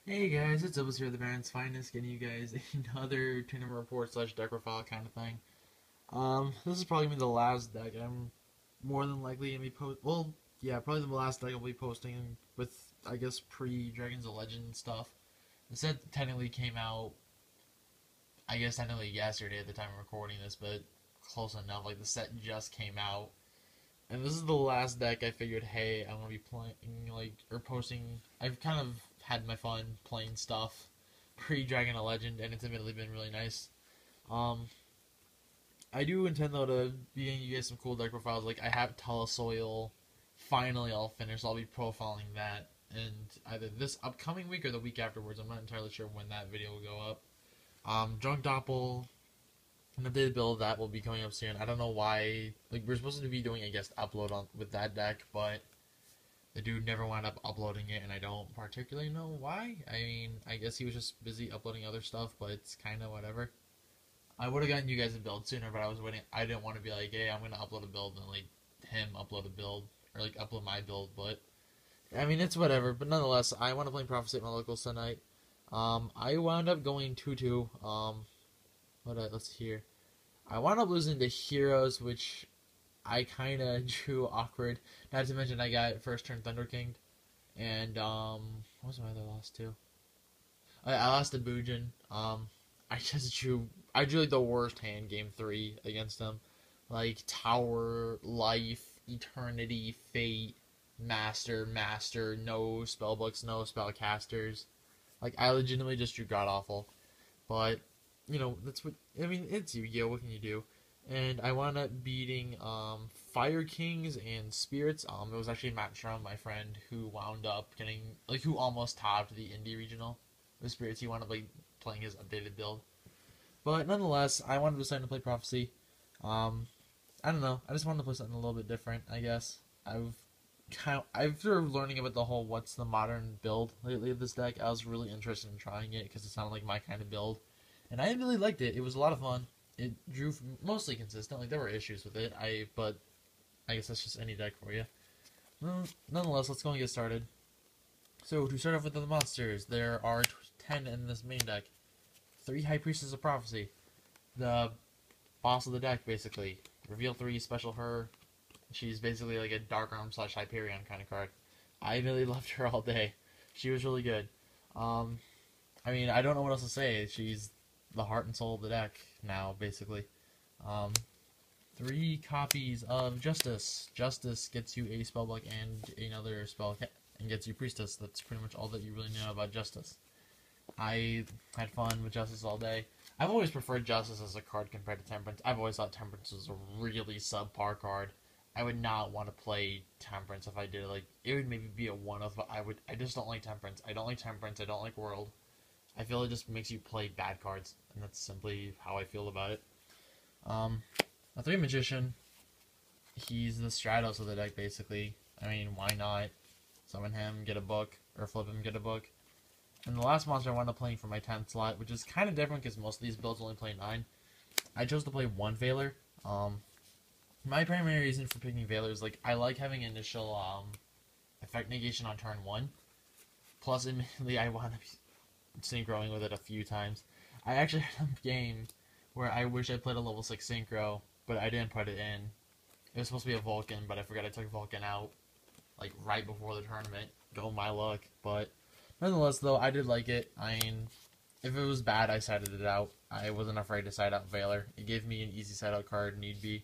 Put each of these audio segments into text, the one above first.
Hey guys, it's Elvis here, the Baron's Finest, getting you guys another tournament report slash deck profile kind of thing. This is probably gonna be the last deck. I'm more than likely gonna be probably the last deck I'll be posting with, I guess, pre-Dragons of Legend stuff. The set technically came out, I guess, technically yesterday at the time of recording this, but close enough. Like, the set just came out. And this is the last deck I figured, hey, I'm gonna be playing, or posting. I've kind of had my fun playing stuff pre-Dragon of Legend, and it's admittedly been really nice. Um, I do intend, though, to be getting you guys some cool deck profiles. Like, I have Telesoil finally all finished, so I'll be profiling that. And either this upcoming week or the week afterwards. I'm not entirely sure when that video will go up. Drunk Doppel, an updated build of that will be coming up soon. I don't know why. Like, we're supposed to be doing a guest upload on with that deck, but the dude never wound up uploading it, and I don't particularly know why. I mean, I guess he was just busy uploading other stuff, but it's kind of whatever. I would have gotten you guys a build sooner, but I was waiting. I didn't want to be like, hey, I'm going to upload a build, and, like, him upload a build, or, like, upload my build, but, I mean, it's whatever. But nonetheless, I want to play Prophecy at my locals tonight. I wound up going 2-2. Let's see here. I wound up losing to Heroes, which I kind of drew awkward. Not to mention I got first turn Thunder King. And, what was my other loss to? I lost to Bujin. I drew like the worst hand game 3 against him. Like, Tower, Life, Eternity, Fate, Master, no Spellbooks, no Spellcasters. Like, I legitimately just drew god-awful. But, you know, that's what, I mean, it's Yu-Gi-Oh! What can you do? And I wound up beating Fire Kings and Spirits. It was actually Matt Strum, my friend, who wound up getting, like, who almost topped the Indie Regional with Spirits. He wound up, like, playing his updated build. But nonetheless, I wanted to decide to play Prophecy. I don't know. I just wanted to play something a little bit different, I guess. I've sort of learning about the whole what's the modern build lately of this deck. I was really interested in trying it because it sounded like my kind of build. And I really liked it. It was a lot of fun. It drew mostly consistent. Like, there were issues with it. But I guess that's just any deck for you. Well, nonetheless, let's go and get started. So, to start off with the monsters, there are 10 in this main deck. 3 High Priestess of Prophecy. The boss of the deck, basically. Reveal 3, special her. She's basically like a Dark Arm / Hyperion kind of card. I really loved her all day. She was really good. I mean, I don't know what else to say. She's the heart and soul of the deck now, basically. 3 copies of Justice. Justice gets you a Spellbook and another spell, and gets you Priestess. That's pretty much all that you really know about Justice. I had fun with Justice all day. I've always preferred Justice as a card compared to Temperance. I've always thought Temperance was a really subpar card. I would not want to play Temperance if I did. Like, it would maybe be a one-off, but I just don't like Temperance. I don't like Temperance. I don't like World. I feel it just makes you play bad cards, and that's simply how I feel about it. A 3 Magician. He's the Stratos of the deck, basically. I mean, why not? Summon him, get a book, or flip him, get a book. And the last monster I wound up playing for my 10th slot, which is kind of different because most of these builds only play 9. I chose to play 1 Veiler. My primary reason for picking Veiler is, like, I like having initial effect negation on turn 1. Plus, admittedly, I wound up synchroing with it a few times. I actually had a game where I wish I played a level 6 synchro, but I didn't put it in. It was supposed to be a Vulcan, but I forgot I took Vulcan out, like, right before the tournament. Go my luck. But nonetheless, though, I did like it. I mean, if it was bad, I sided it out. I wasn't afraid to side out Veiler. It gave me an easy side out card, need be.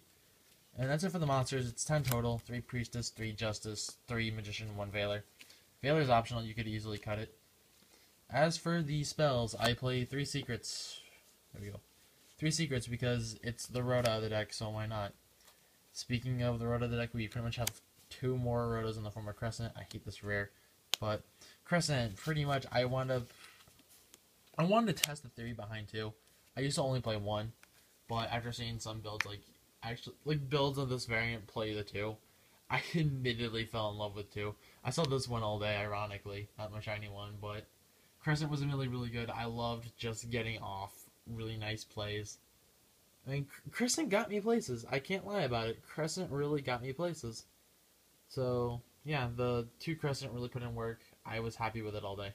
And that's it for the monsters. It's 10 total. 3 Priestess, 3 Justice, 3 Magician, 1 Veiler. Veiler's optional. You could easily cut it. As for the spells, I play 3 Secrets. There we go. 3 Secrets because it's the Rhoda of the deck, so why not? Speaking of the Rhoda of the deck, we pretty much have 2 more Rhodas in the form of Crescent. I hate this rare. But Crescent, pretty much, I wanted to test the theory behind 2. I used to only play 1, but after seeing some builds, like builds of this variant play the 2, I admittedly fell in love with 2. I saw this one all day, ironically, not my shiny one, but Crescent was admittedly really good. I loved just getting off really nice plays. I mean, Crescent got me places. I can't lie about it. Crescent really got me places. So, yeah, the 2 Crescent really put in work. I was happy with it all day.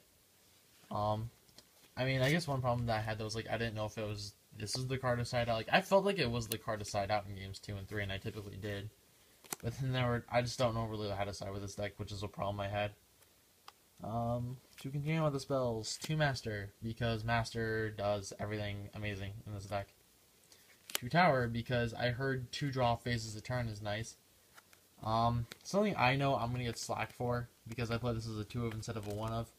I mean, I guess one problem that I had that was like I didn't know if it was this is the card to side out. Like I felt like it was the card to side out in games 2 and 3, and I typically did. But then I just don't know really how to side with this deck, which is a problem I had. To continue with the spells, 2 Master, because Master does everything amazing in this deck. 2 Tower, because I heard 2 draw phases a turn is nice. Something I know I'm going to get slack for, because I play this as a 2 of instead of a 1 of.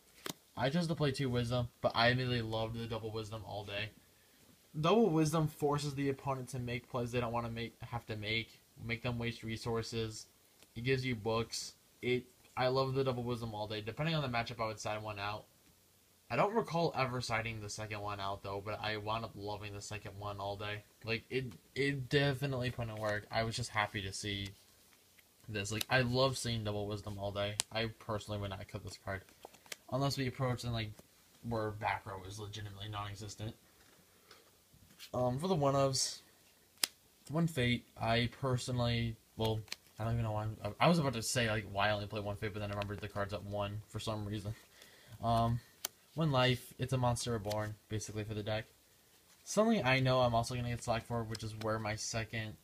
I chose to play 2 Wisdom, but I immediately loved the double Wisdom all day. Double Wisdom forces the opponent to make plays they don't want to have to make them waste resources. It gives you books. I love the double Wisdom all day. Depending on the matchup, I would side one out. I don't recall ever siding the second one out though, but I wound up loving the second one all day. Like it definitely put in work. I was just happy to see this. Like I love seeing double Wisdom all day. I personally would not cut this card unless we approach and like where back row is legitimately non-existent. For the one-ofs, 1 Fate, I personally, well, I don't even know why, I was about to say, like, why I only play 1 Fate, but then I remembered the card's at 1 for some reason. 1 Life, it's a Monster Reborn, basically, for the deck. Something I know I'm also going to get slack for, which is where my second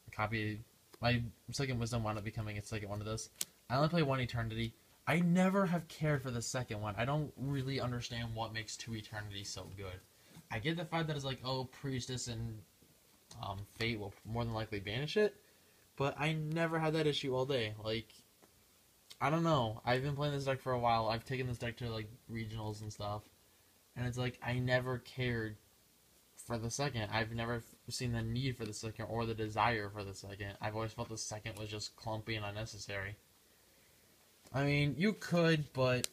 Wisdom wound up becoming its second one of this. I only play 1 Eternity. I never have cared for the second one. I don't really understand what makes 2 Eternity so good. I get the fact that it's like, oh, Priestess and Fate will more than likely banish it, but I never had that issue all day. Like, I don't know. I've been playing this deck for a while. I've taken this deck to, like, regionals and stuff, and it's like, I never cared for the second. I've never seen the need for the second or the desire for the second. I've always felt the second was just clumpy and unnecessary. I mean, you could, but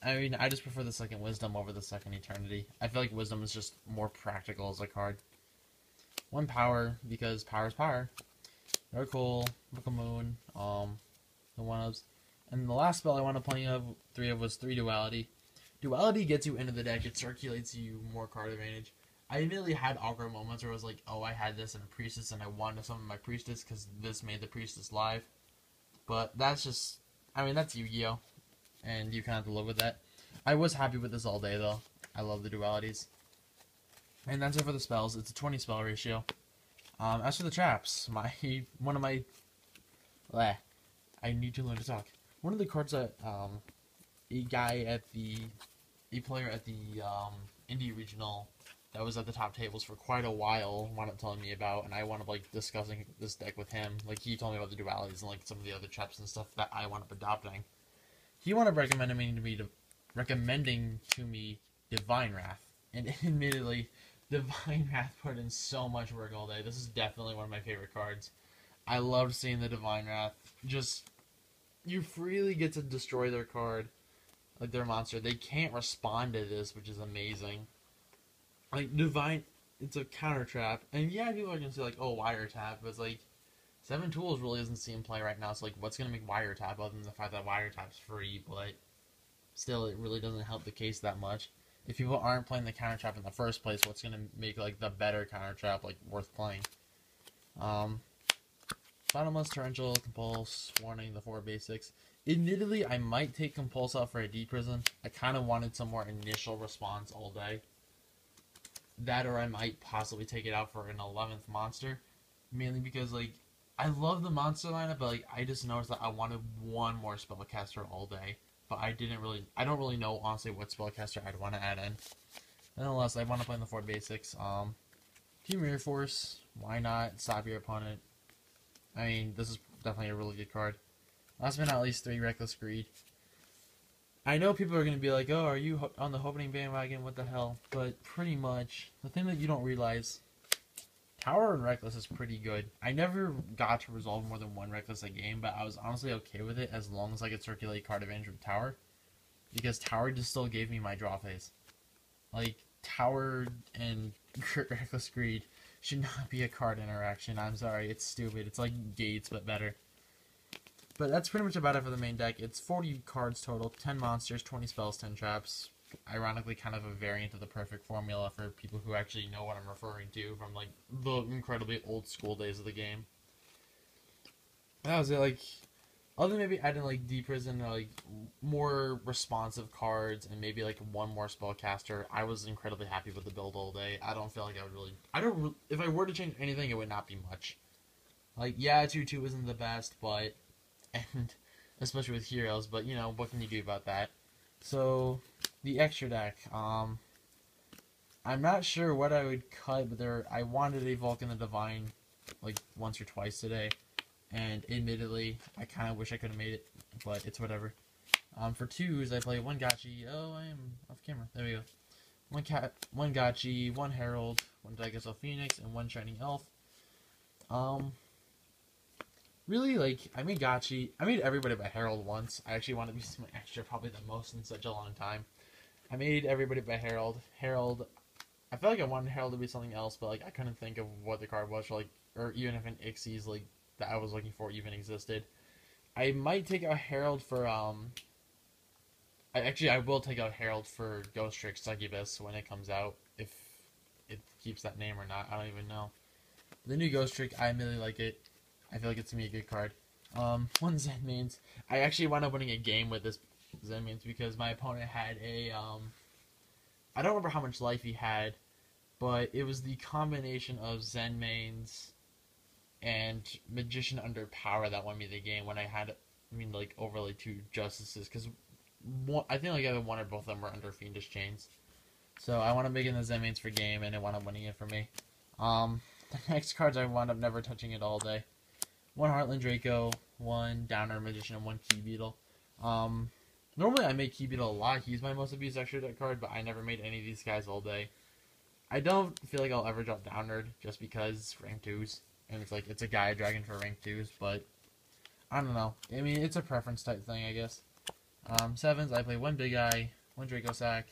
I mean, I just prefer the second Wisdom over the second Eternity. I feel like Wisdom is just more practical as a card. 1 Power, because power is power. Very cool. Book of Moon. The one-ofs. And the last spell I wanted to play 3 of was 3 Duality. Duality gets you into the deck. It circulates you more card advantage. I immediately had awkward moments where I was like, oh, I had this in a Priestess and I wanted to summon my Priestess because this made the Priestess live. But that's just, I mean, that's Yu-Gi-Oh! And you kind of have to live with that. I was happy with this all day, though. I love the dualities. And that's it for the spells. It's a 20 spell ratio. As for the traps, I need to learn to talk. One of the cards that a player at the indie regional that was at the top tables for quite a while wound up telling me about, and I wound up like discussing this deck with him. Like he told me about the dualities and like some of the other traps and stuff that I wound up adopting. He wound up recommending to me Divine Wrath, and admittedly, Divine Wrath put in so much work all day. This is definitely one of my favorite cards. I loved seeing the Divine Wrath. Just, you freely get to destroy their card, like their monster. They can't respond to this, which is amazing. Like, it's a counter trap, and yeah, people are going to say, like, oh, wiretap, but it's like, 7 Tools really isn't seeing play right now, so like, what's going to make wiretap other than the fact that wiretap's free, but still, it really doesn't help the case that much. If people aren't playing the counter trap in the first place, what's going to make, like, the better counter trap, like, worth playing? Bottomless, Torrential, Compulse, Warning, the 4 basics. Admittedly, I might take Compulse out for a Deep Prison. I kind of wanted some more initial response all day. That, or I might possibly take it out for an 11th monster. Mainly because, like, I love the monster lineup, but, like, I just noticed that I wanted one more spellcaster all day. But I don't really know, honestly, what spellcaster I'd want to add in. Nonetheless, I want to play in the 4 basics. Team Mirror Force, why not? Stop your opponent. I mean, this is definitely a really good card. Last but not least, 3 Reckless Greed. I know people are going to be like, oh, are you on the opening bandwagon? What the hell? But pretty much, the thing that you don't realize, Tower and Reckless is pretty good. I never got to resolve more than 1 Reckless a game, but I was honestly okay with it as long as I could circulate card advantage with Tower. Because Tower just still gave me my draw phase. Like, Tower and Reckless Greed should not be a card interaction. I'm sorry, it's stupid. It's like Gates, but better. But that's pretty much about it for the main deck. It's 40 cards total, 10 monsters, 20 spells, 10 traps. Ironically, kind of a variant of the perfect formula for people who actually know what I'm referring to from, like, the incredibly old school days of the game. That was it. Like, Other than maybe adding like Deep Prison or like more responsive cards and maybe like one more spellcaster, I was incredibly happy with the build all day. I don't feel like I would really. If I were to change anything, it would not be much. Like, yeah, 2/2 isn't the best, but and especially with heroes, but you know what can you do about that? So the extra deck, I'm not sure what I would cut, but I wanted a Vulcan the Divine like once or twice today. And admittedly, I kind of wish I could have made it, but it's whatever. For 2s, I play one Gotchi. Oh, I am off camera. There we go. One Gotchi, one Herald, one Dagger's Phoenix, and one Shining Elf. Really, like, I made Gotchi. I made everybody by Herald once. I actually wanted to use my extra probably the most in such a long time. I made everybody by Herald. Herald, I felt like I wanted Herald to be something else, but like I couldn't think of what the card was, or even if an Ixies like that I was looking for even existed. I might take out Herald for I will take out Herald for Ghost Trick Succubus when it comes out, if it keeps that name or not. I don't even know. The new Ghost Trick, I really like it. I feel like it's gonna be a good card. One Zen Mains. I actually wound up winning a game with this Zen Mains because my opponent had a I don't remember how much life he had, but it was the combination of Zen Mains and Magician Under Power that won me the game when I had, like over like 2 Justices, because I think like either one or both of them were under Fiendish Chains. So I wound up making the Zen Mains for game, and it wound up winning it for me. The next cards I wound up never touching it all day. One Heartland Draco, one Downer Magician, and one Key Beetle. Normally I make Key Beetle a lot. He's my most abused extra deck card, but I never made any of these guys all day. I don't feel like I'll ever drop Downerd just because rank 2s. And it's like, it's a Gaia Dragon for rank 2s, but I don't know. I mean, it's a preference type thing, I guess. 7s, I play one Big Eye, one Draco Sack,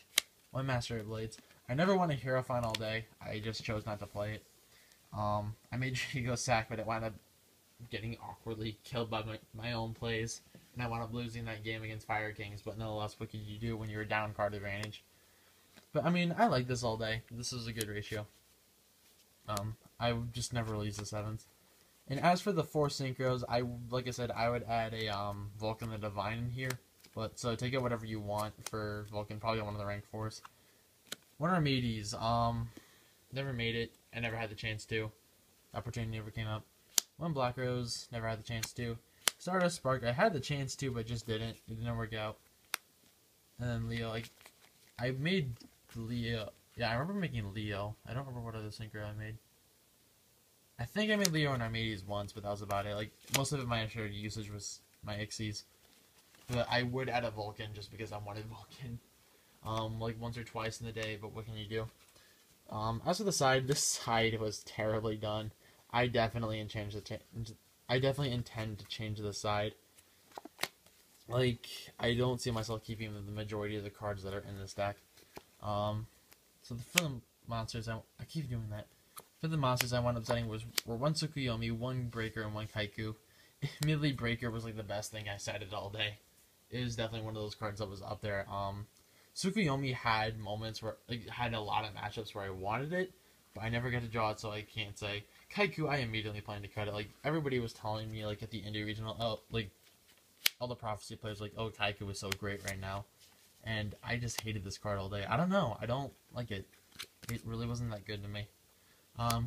one Master of Blades. I never won a Hero Fine all day. I just chose not to play it. I made Draco Sack, but it wound up getting awkwardly killed by my own plays. And I wound up losing that game against Fire Kings, but nonetheless, what could you do when you're down card advantage? But, I mean, I like this all day. This is a good ratio. I would just never release the 7s. And as for the 4 synchros, like I said, I would add a Vulcan the Divine in here. But so take it whatever you want for Vulcan, probably one of the rank 4s. One Armades, never made it. I never had the chance to. Opportunity never came up. One Black Rose, never had the chance to. Stardust Spark, I had the chance to, but just didn't. It didn't work out. And then Leo, I made Leo. Yeah, I remember making Leo. I don't remember what other synchro I made. I think I made Leo and Armades once, but that was about it. Like, most of it, my shared usage was my Ixies. But I would add a Vulcan just because I wanted Vulcan. Like once or twice in the day, but what can you do? As for the side, this side was terribly done. I definitely intend to change the side. Like, I don't see myself keeping the majority of the cards that are in this deck. So for the monsters, I keep doing that. For the monsters I wound up setting were one Tsukuyomi, one Breaker, and one Kaiku. Admittedly, Breaker was like the best thing I cited all day. It was definitely one of those cards that was up there. Tsukuyomi had moments where, had a lot of matchups where I wanted it, but I never got to draw it, so I can't say. Kaiku, I immediately planned to cut it. Like, everybody was telling me, like, at the Indie Regional, all the Prophecy players, like, oh, Kaiku was so great right now. And I just hated this card all day. I don't know. I don't like it. It really wasn't that good to me.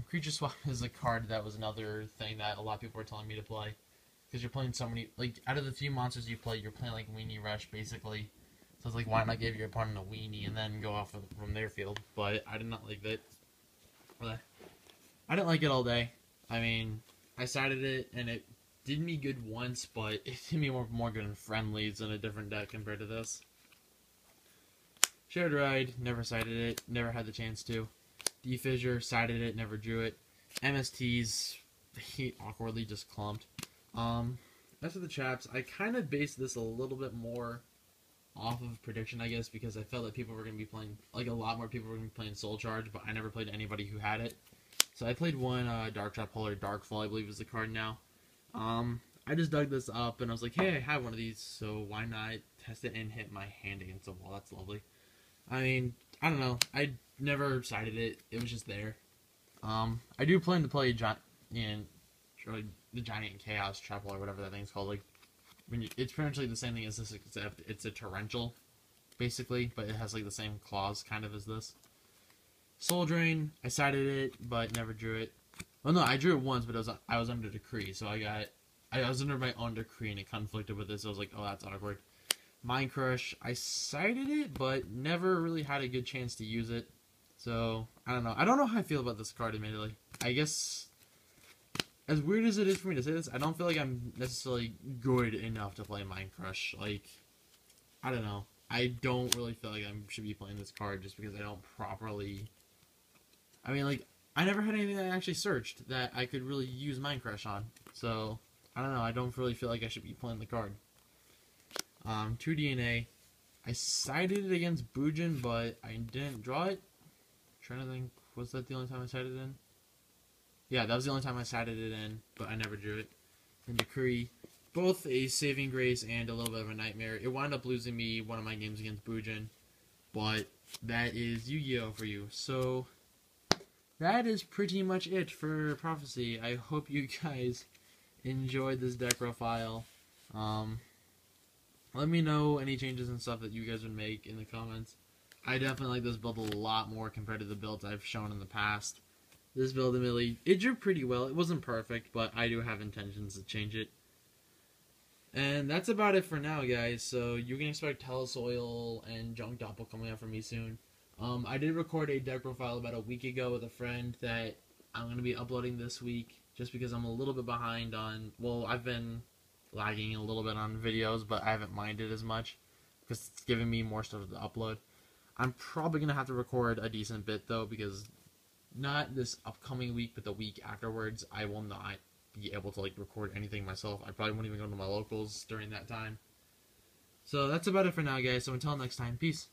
Creature Swap is a card that was another thing that a lot of people were telling me to play. Because you're playing so many, out of the few monsters you play, you're playing, Weenie Rush, basically. So it's like, why not give your opponent a Weenie and then go off from their field? But I did not like that. I didn't like it all day. I mean, I sided it, and it did me good once, but it did me more good in friendlies in a different deck compared to this. Shared Ride, never sided it, never had the chance to. D-Fissure, sided it, never drew it. MSTs, he awkwardly just clumped. As for the chaps, I kind of based this a little bit more off of prediction, I guess, because I felt that people were going to be playing, a lot more people were going to be playing Soul Charge, but I never played anybody who had it. So I played one Dark Trap Polar Darkfall, I believe is the card now. I just dug this up, and I was like, hey, I have one of these, so why not test it and hit my hand against the wall? That's lovely. I mean, I don't know. I never sided it. It was just there. I do plan to play the Giant Chaos Chapel or whatever that thing's called. it's pretty much like the same thing as this, except it's a torrential, basically, but it has like the same claws kind of as this. Soul Drain, I sided it, but never drew it. Well, no, I drew it once, but I was under decree, so I was under my own decree, and it conflicted with this. So I was like, oh, that's awkward. Mind Crush, I sided it, but never really had a good chance to use it. So, I don't know. I don't know how I feel about this card, admittedly. I guess, as weird as it is for me to say this, I don't feel like I'm necessarily good enough to play Mind Crush. Like, I don't know. I don't really feel like I should be playing this card just because I don't properly... I mean, like, I never had anything that I actually searched that I could really use Mind Crush on. So, I don't know. I don't really feel like I should be playing the card. 2 DNA. I sided it against Bujin, but I didn't draw it. I'm trying to think, was that the only time I sided it in? Yeah, that was the only time I sided it in, but I never drew it. And Decree, both a saving grace and a little bit of a nightmare. It wound up losing me one of my games against Bujin, but that is Yu-Gi-Oh! For you. So, that is pretty much it for Prophecy. I hope you guys enjoyed this deck profile. Let me know any changes and stuff that you guys would make in the comments. I definitely like this build a lot more compared to the builds I've shown in the past. This build, admittedly, it drew pretty well. It wasn't perfect, but I do have intentions to change it. And that's about it for now, guys. So you can expect Telesoil and Junk Doppel coming out from me soon. I did record a deck profile about a week ago with a friend that I'm going to be uploading this week, just because I'm a little bit behind on... Well, I've been lagging a little bit on videos, but I haven't minded as much because it's giving me more stuff to upload. I'm probably going to have to record a decent bit, though, because not this upcoming week, but the week afterwards, I will not be able to, like, record anything myself. I probably won't even go to my locals during that time. So that's about it for now, guys. So until next time, peace.